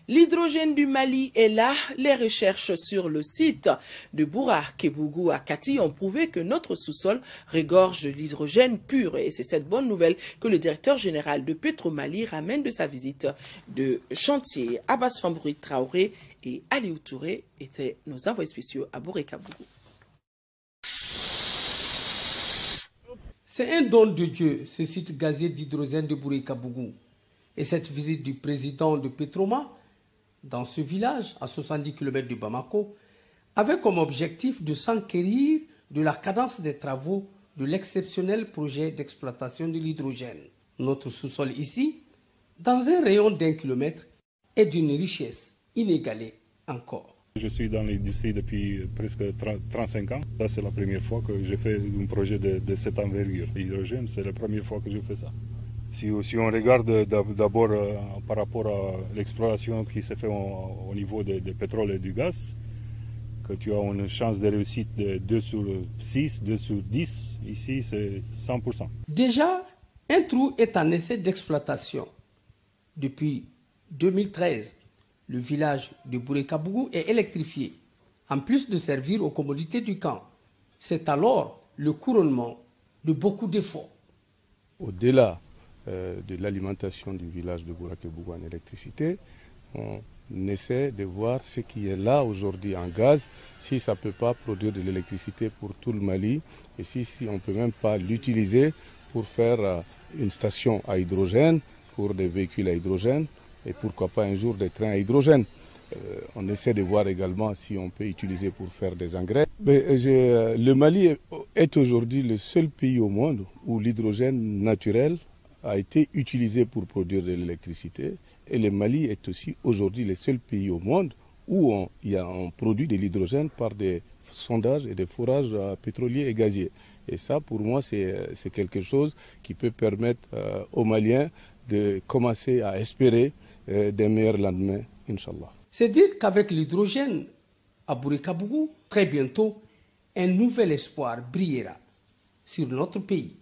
L'hydrogène du Mali est là. Les recherches sur le site de Boura Kébougou à Kati ont prouvé que notre sous-sol regorge de l'hydrogène pur. Et c'est cette bonne nouvelle que le directeur général de Petromali ramène de sa visite de chantier. Abbas Fambouri Traoré et Aliou Touré étaient nos envoyés spéciaux à Boura Kébougou. C'est un don de Dieu, ce site gazier d'hydrogène de Boura Kébougou. Et cette visite du président de Petroma dans ce village, à 70 km de Bamako, avait comme objectif de s'enquérir de la cadence des travaux de l'exceptionnel projet d'exploitation de l'hydrogène. Notre sous-sol ici, dans un rayon d'1 kilomètre, est d'une richesse inégalée encore. Je suis dans l'industrie depuis presque 35 ans. Ça, c'est la première fois que je fais un projet de cette envergure. L'hydrogène, c'est la première fois que je fais ça. Si on regarde d'abord par rapport à l'exploration qui se fait au niveau du pétrole et du gaz, que tu as une chance de réussite de 2 sur 6, 2 sur 10, ici c'est 100%. Déjà, un trou est en essai d'exploitation. Depuis 2013, le village de Boura Kébougou est électrifié, en plus de servir aux commodités du camp. C'est alors le couronnement de beaucoup d'efforts. Au-delà de l'alimentation du village de Boura Kébougou en électricité, on essaie de voir ce qui est là aujourd'hui en gaz, si ça ne peut pas produire de l'électricité pour tout le Mali, et si on ne peut même pas l'utiliser pour faire une station à hydrogène, pour des véhicules à hydrogène, et pourquoi pas un jour des trains à hydrogène. On essaie de voir également si on peut utiliser pour faire des engrais. Le Mali est aujourd'hui le seul pays au monde où l'hydrogène naturel a été utilisé pour produire de l'électricité. Et le Mali est aussi aujourd'hui le seul pays au monde où on produit de l'hydrogène par des sondages et des forages pétroliers et gaziers. Et ça, pour moi, c'est quelque chose qui peut permettre aux Maliens de commencer à espérer des meilleurs lendemains, Inch'Allah. C'est dire qu'avec l'hydrogène à Boura Kébougou, très bientôt, un nouvel espoir brillera sur notre pays.